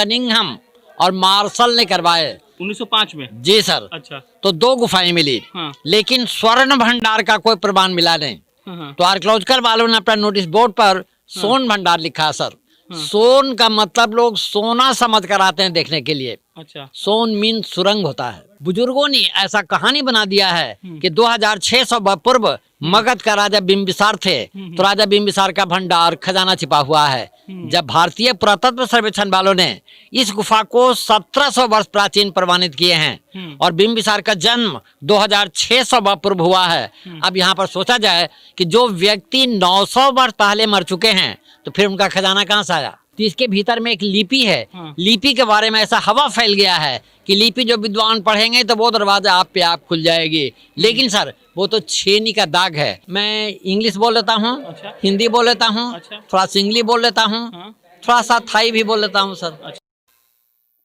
Cunningham और martial ने करवाए 1905 में। जी सर। अच्छा। तो 2 गुफाएं मिली। हाँ। लेकिन स्वर्ण भंडार का कोई प्रमाण मिला नहीं। हाँ। तो आर्कियोलॉजिकल वालों ने अपना नोटिस बोर्ड पर सोन भंडार लिखा सर। सोन का मतलब लोग सोना समझ कर आते हैं देखने के लिए। अच्छा। सोन मीन सुरंग होता है। बुजुर्गों ने ऐसा कहानी बना दिया है कि 2600 पूर्व मगध का राजा बिंबिसार थे, तो राजा बिंबिसार का भंडार खजाना छिपा हुआ है। जब भारतीय पुरातत्व सर्वेक्षण वालों ने इस गुफा को 1700 वर्ष प्राचीन प्रमाणित किए हैं और बिंबिसार का जन्म 2600 पूर्व हुआ है। अब यहाँ पर सोचा जाए कि जो व्यक्ति 900 वर्ष पहले मर चुके हैं तो फिर उनका खजाना कहाँ से आया। तो इसके भीतर में एक लिपि है। लिपि के बारे में ऐसा हवा फैल गया है कि लिपि जो विद्वान पढ़ेंगे तो वो दरवाजा आप पे आप खुल जाएगी। लेकिन सर वो तो छेनी का दाग है। मैं इंग्लिश बोल लेता हूँ। अच्छा। हिंदी बोल लेता हूँ। अच्छा। थोड़ा सिंगली बोल लेता हूँ। हाँ। थोड़ा सा थाई भी बोल लेता हूँ सर। अच्छा।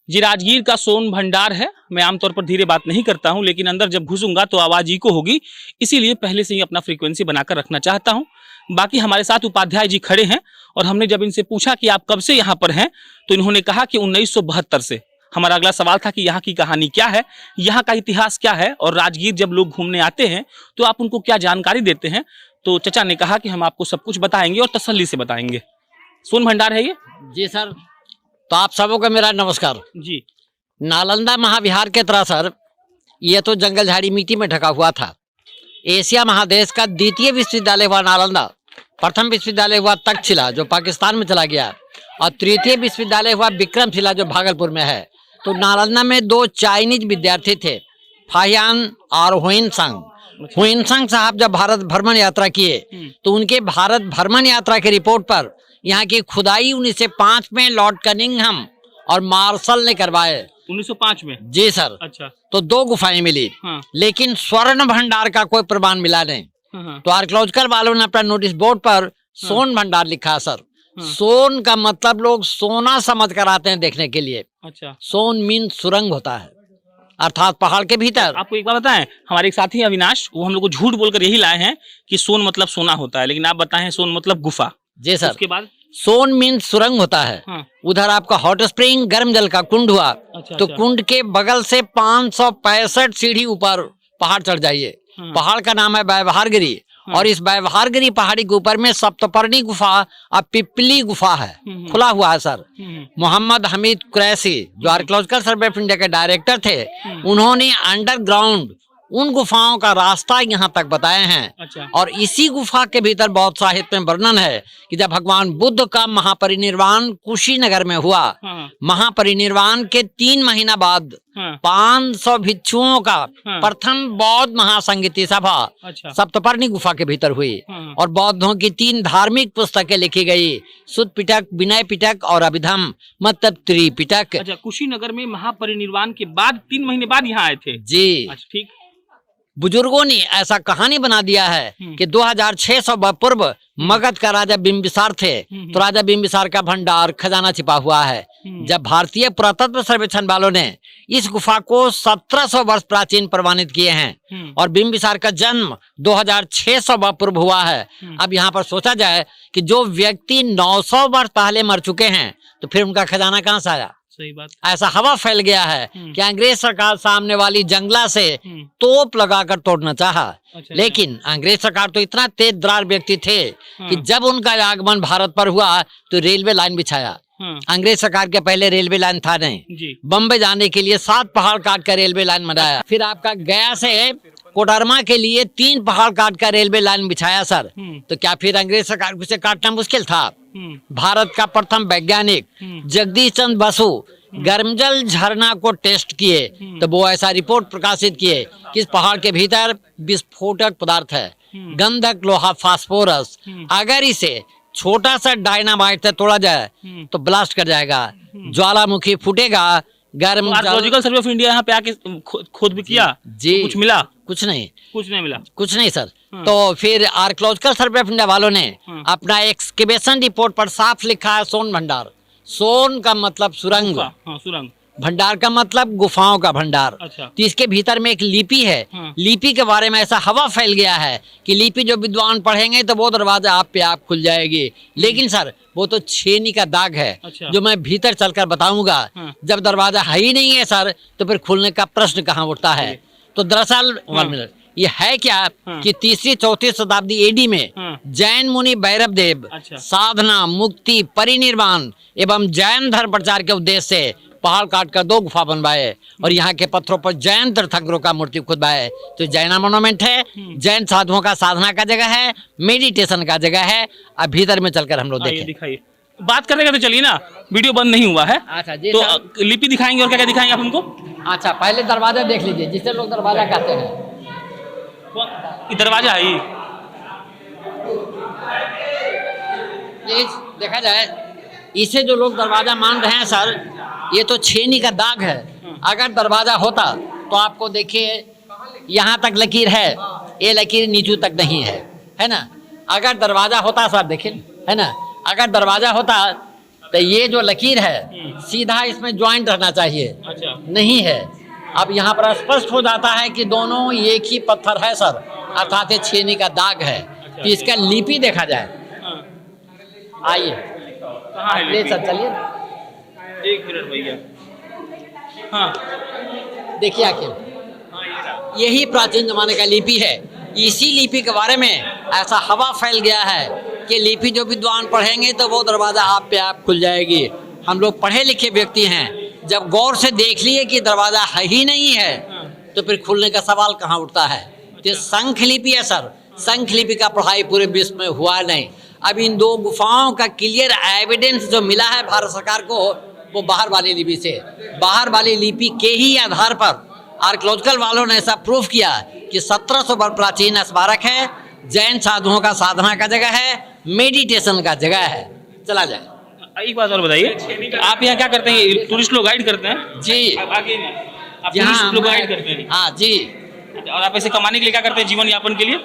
जी, राजगीर का सोन भंडार है। मैं आमतौर पर धीरे बात नहीं करता हूं, लेकिन अंदर जब घुसूंगा तो आवाज इको होगी, इसीलिए पहले से ही अपना फ्रीक्वेंसी बनाकर रखना चाहता हूं। बाकी हमारे साथ उपाध्याय जी खड़े हैं और हमने जब इनसे पूछा कि आप कब से यहाँ पर हैं, तो इन्होंने कहा कि 1972 से। हमारा अगला सवाल था कि यहाँ की कहानी क्या है, यहाँ का इतिहास क्या है, और राजगीर जब लोग घूमने आते हैं तो आप उनको क्या जानकारी देते हैं। तो चचा ने कहा कि हम आपको सब कुछ बताएंगे और तसल्ली से बताएंगे। सोन भंडार है ये? जी सर। तो आप सबों को मेरा नमस्कार जी। नालंदा महाविहार के तरह सर ये तो जंगल झाड़ी मिट्टी में ढका हुआ था। एशिया महादेश का द्वितीय विश्वविद्यालय हुआ नालंदा, प्रथम विश्वविद्यालय हुआ तक्षशिला जो पाकिस्तान में चला गया, और तृतीय विश्वविद्यालय हुआ विक्रमशिला जो भागलपुर में है। तो नालंदा में 2 चाइनीज विद्यार्थी थे, फाहियान और हुइनसंग। हुइनसंग साहब जब भारत भ्रमण यात्रा किए तो उनके भारत भ्रमण यात्रा के रिपोर्ट पर यहाँ की खुदाई 1905 में लॉर्ड कनिंघम और मार्शल ने करवाए 1905 में। जी सर। अच्छा। तो 2 गुफाएं मिली। हाँ। लेकिन स्वर्ण भंडार का कोई प्रमाण मिला नहीं। हाँ। तो आर्कियोलॉजिकल वालों ने अपना नोटिस बोर्ड पर सोन भंडार लिखा सर। सोन का मतलब लोग सोना समझ कर आते हैं देखने के लिए। अच्छा। सोन मीन सुरंग होता है, अर्थात पहाड़ के भीतर। आपको एक बात बताएं, हमारे एक साथी अविनाश, वो हम लोग को झूठ बोलकर यही लाए हैं कि सोन मतलब सोना होता है, लेकिन आप बताएं सोन मतलब गुफा। जी सर। उसके बाद सोन मीन सुरंग होता है। हाँ। उधर आपका हॉट स्प्रिंग गर्म जल का कुंड हुआ। अच्छा, तो अच्छा। कुंड के बगल से 565 सीढ़ी ऊपर पहाड़ चढ़ जाइए। पहाड़ का नाम है व्यवहारगिरी। और इस व्यवहारगिरी पहाड़ी के ऊपर में सप्तपर्णी गुफा और पिपली गुफा है, खुला हुआ है सर। मोहम्मद हमीद कुरैशी जो आर्कियोलॉजिकल सर्वे ऑफ इंडिया के डायरेक्टर थे, उन्होंने अंडरग्राउंड उन गुफाओं का रास्ता यहाँ तक बताए हैं। अच्छा। और इसी गुफा के भीतर बहुत साहित्य में वर्णन है कि जब भगवान बुद्ध का महापरिनिर्वाण कुशीनगर में हुआ, महापरिनिर्वाण के 3 महीना बाद 500 भिक्षुओं का प्रथम बौद्ध महासंगीति सभा सप्तपर्णी गुफा के भीतर हुई। और बौद्धों की 3 धार्मिक पुस्तकें लिखी गई, सुत्त पिटक, विनय पिटक और अभिधम मतलब त्रिपिटक। अच्छा, कुशीनगर में महापरिनिर्वाण के बाद 3 महीने बाद यहाँ आए थे। जी। अच्छा, ठीक। बुजुर्गों ने ऐसा कहानी बना दिया है कि 2600 पूर्व मगध का राजा बिंबिसार थे, तो राजा बिंबिसार का भंडार खजाना छिपा हुआ है। जब भारतीय पुरातत्व सर्वेक्षण वालों ने इस गुफा को 1700 वर्ष प्राचीन प्रमाणित किए हैं और बिंबिसार का जन्म 2600 पूर्व हुआ है। अब यहाँ पर सोचा जाए कि जो व्यक्ति 900 वर्ष पहले मर चुके हैं तो फिर उनका खजाना कहाँ से आया। सही बात। ऐसा हवा फैल गया है कि अंग्रेज सरकार सामने वाली जंगला से तोप लगाकर तोड़ना चाहा। अच्छा, लेकिन अंग्रेज सरकार तो इतना तेज दरार व्यक्ति थे कि जब उनका आगमन भारत पर हुआ तो रेलवे लाइन बिछाया। अंग्रेज सरकार के पहले रेलवे लाइन था नहीं। बम्बई जाने के लिए 7 पहाड़ काट कर रेलवे लाइन बनाया। फिर आपका गया से कोडरमा के लिए 3 पहाड़ काट कर रेलवे लाइन बिछाया सर। तो क्या फिर अंग्रेज सरकार को इसे काटना मुश्किल था। भारत का प्रथम वैज्ञानिक जगदीश चंद्र बसु गर्मजल झरना को टेस्ट किए तो वो ऐसा रिपोर्ट प्रकाशित किए कि इस पहाड़ के भीतर विस्फोटक पदार्थ है, गंधक, लोहा, फास्फोरस। अगर इसे छोटा सा डायनामाइट से तोड़ा जाए तो ब्लास्ट कर जाएगा, ज्वालामुखी फूटेगा। गर्म आर्कियोलॉजिकल सर्वे ऑफ इंडिया यहाँ पे आके खोद भी किया जी। तो कुछ मिला? कुछ नहीं। कुछ नहीं मिला। कुछ नहीं सर। तो फिर आर्कियोलॉजिकल सर्वे ऑफ इंडिया वालों ने अपना एक्सकेवेशन रिपोर्ट पर साफ लिखा है सोन भंडार। सोन का मतलब सुरंग। सुरंग। भंडार का मतलब गुफाओं का भंडार। अच्छा। तो इसके भीतर में एक लिपि है। लिपि के बारे में ऐसा हवा फैल गया है कि लिपि जो विद्वान पढ़ेंगे तो वो दरवाजा आप पे आप खुल जाएगी। लेकिन सर वो तो छेनी का दाग है। अच्छा। जो मैं भीतर चलकर बताऊंगा। जब दरवाजा है ही नहीं है सर तो फिर खुलने का प्रश्न कहाँ उठता है। तो दरअसल 1 मिनट ये है क्या कि 3री 4ठी शताब्दी एडी में जैन मुनि भैरव देव साधना मुक्ति परिनिर्वाण एवं जैन धर्म प्रचार के उद्देश्य से पहाड़ काट कर 2 गुफा बनवाए और यहाँ के पत्थरों पर जैन तीर्थंकरों का मूर्ति खुदवाए। तो जैना मोनूमेंट है, जैन साधुओं का साधना का जगह है, मेडिटेशन का जगह है। अब भीतर में चलकर हम लोग देखें। दिखाइए, बात करने का तो चलिए ना, वीडियो बंद नहीं हुआ है। अच्छा जी। तो लिपि दिखाएंगे और क्या क्या दिखाएंगे आप हमको? अच्छा पहले दरवाजा देख लीजिए जिसे लोग दरवाजा कहते हैं। ये दरवाजा है ये देखा जाए इसे जो लोग दरवाजा मान रहे हैं सर ये तो छेनी का दाग है। अगर दरवाजा होता तो आपको देखिए यहाँ तक लकीर है, ये लकीर नीचू तक नहीं है ना। अगर दरवाजा होता सर देखिए है ना, अगर दरवाजा होता तो ये जो लकीर है सीधा इसमें ज्वाइंट रहना चाहिए। अच्छा। नहीं है। अब यहाँ पर स्पष्ट हो जाता है कि दोनों एक ही पत्थर है सर, अर्थात छेनी का दाग है। तो इसका लिपि देखा जाए। आइए सर चलिए 1 मिनट भैया। हाँ देखिए आखिर यही प्राचीन जमाने का लिपि है। इसी लिपि के बारे में ऐसा हवा फैल गया है कि लिपि जो विद्वान पढ़ेंगे तो वो दरवाजा आप पे आप खुल जाएगी। हम लोग पढ़े लिखे व्यक्ति हैं, जब गौर से देख लिए कि दरवाजा है ही नहीं है तो फिर खुलने का सवाल कहाँ उठता है। तो शंख लिपि है सर, शंख लिपि का पढ़ाई पूरे विश्व में हुआ नहीं। अब इन 2 गुफाओं का क्लियर एविडेंस जो मिला है भारत सरकार को वो बाहर वाली लिपि से, बाहर वाली लिपि के ही आधार पर आर्कियोलॉजिकल वालों ने ऐसा प्रूफ किया कि 1700 वर्ष प्राचीन स्मारक है, जैन साधुओं का साधना का जगह है, मेडिटेशन का जगह है। चला जाए। एक बात और बताइए, आप यहाँ क्या करते हैं? टूरिस्ट लोग गाइड करते हैं जी। आगे आप टूरिस्ट लोग गाइड करते हैं? हाँ जी। और आप ऐसे कमाने के लिए क्या करते हैं जीवन यापन के लिए?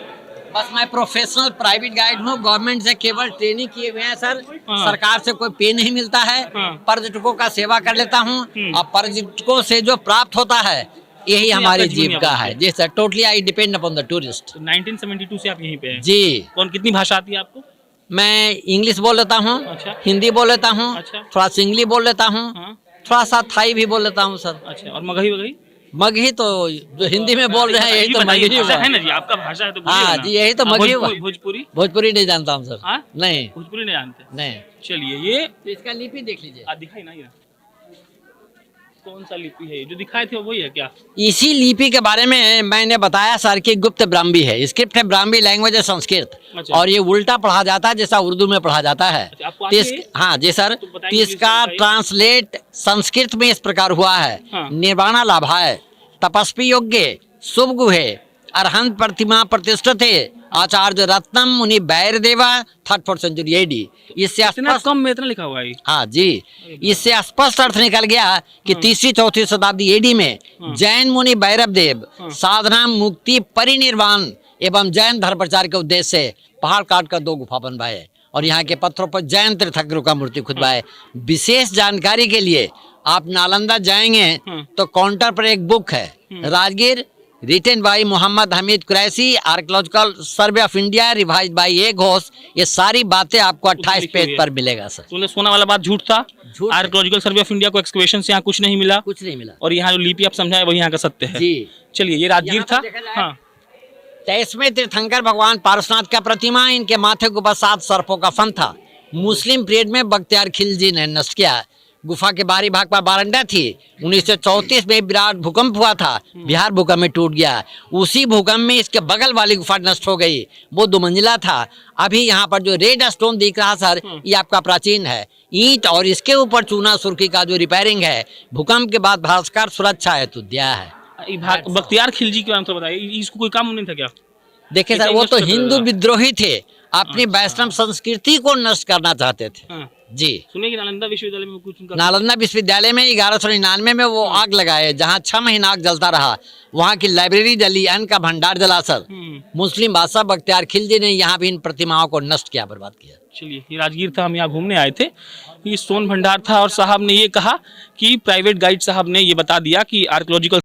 बस मैं प्रोफेशनल प्राइवेट गाइड हूँ, गवर्नमेंट से केवल ट्रेनिंग किए हुए हैं सर। सरकार से कोई पे नहीं मिलता है। पर्यटकों का सेवा कर लेता हूँ और पर्यटकों से जो प्राप्त होता है यही हमारी जीविका है। जी sir, totally I depend upon the tourist. 1972 से आप यहीं पे हैं? जी। कौन कितनी भाषा आती है आपको? मैं इंग्लिश बोल लेता हूँ। अच्छा। हिंदी बोल लेता हूँ। अच्छा। थोड़ा सिंगली बोल लेता हूँ। थोड़ा सा थाई भी बोल लेता हूँ सर। अच्छा। और मगही वगही? मगही तो जो हिंदी में बोल रहे हैं यही तो मगही है ना जी, आपका भाषा है तो हाँ जी यही तो मगही हुआ। भोजपुरी? भोजपुरी नहीं जानता हूँ सर। नहीं भोजपुरी नहीं जानते? नहीं। चलिए ये तो इसका लिपि देख लीजिए। दिखाई ना, ये कौन सा लिपि है? जो दिखाए थे वही है क्या? इसी लिपि के बारे में मैंने बताया सर कि गुप्त ब्राह्मी है, स्क्रिप्ट है ब्राह्मी, लैंग्वेज है संस्कृत। अच्छा। और ये उल्टा पढ़ा जाता है जैसा उर्दू में पढ़ा जाता है। अच्छा, हाँ जी सर। तो इसका ट्रांसलेट संस्कृत में इस प्रकार हुआ है। निर्वाणा लाभाय तपस्वी योग्य शुभ गुहे अरहंत प्रतिमा प्रतिष्ठित आचार्य रत्नम मुनि बैर देवा 3rd-4th सेंचुरी एडी। इससे कम में इतना लिखा हुआ है। हाँ जी। इससे स्पष्ट अर्थ निकल गया कि 3री 4थी शताब्दी एडी में जैन मुनि भैरव देव साधना मुक्ति परिनिर्वाण एवं जैन धर्म प्रचार के उद्देश्य से पहाड़ काट कर 2 गुफा बनवाए और यहाँ के पत्थरों पर जैन तीर्थंकरों का मूर्ति खुदवाए। विशेष जानकारी के लिए आप नालंदा जाएंगे तो काउंटर पर एक बुक है Rajgir, written by Mohammad Hamid Qureshi, archaeological survey of India, revise by A Ghosh. ये सारी बातें आपको 28 पेज पर मिलेगा सर। तूने सोना वाला बात झूठ था। आर्कियोलॉजिकल सर्वे ऑफ इंडिया को एक्सकवेशन से यहाँ कुछ नहीं मिला, कुछ नहीं मिला। और यहाँ जो लिपि आप समझाए वही यहाँ का सत्य है। जी। चलिए ये राजगीर था। हाँ। 23वें तीर्थंकर भगवान पारसनाथ का प्रतिमा, इनके माथे के ऊपर 7 सर्पों का फन था। मुस्लिम पीरियड में बख्तियार खिलजी ने नष्ट किया। गुफा के बाहरी भाग पर बारंडा थी। 1934 में विराट भूकंप हुआ था, बिहार भूकंप में टूट गया। उसी भूकंप में इसके बगल वाली गुफा नष्ट हो गई, वो 2 मंजिला था। अभी यहाँ पर जो रेड स्टोन दिख रहा सर ये आपका प्राचीन है ईंट, और इसके ऊपर चूना सुर्खी का जो रिपेयरिंग है भूकंप के बाद भारत सरकार सुरक्षा हेतु दिया है। बख्तियार खिलजी के बारे में बताइए, इसको कोई काम नहीं था क्या? देखिए सर वो तो हिंदू विद्रोही थे, अपनी वैष्णव संस्कृति को नष्ट करना चाहते थे। जी। सुनिए कि नालंदा विश्वविद्यालय में कुछ उनका नालंदा विश्वविद्यालय में 1199 में वो आग लगाए, जहाँ 6 महीना आग जलता रहा। वहाँ की लाइब्रेरी जली, अन्न का भंडार जला सर। मुस्लिम बादशाह बख्तियार खिलजी ने यहाँ भी इन प्रतिमाओं को नष्ट किया, बर्बाद किया। चलिए, ये राजगीर था, हम यहाँ घूमने आए थे, ये सोन भंडार था और साहब ने ये कहा कि प्राइवेट गाइड साहब ने ये बता दिया कि आर्कियोलॉजिकल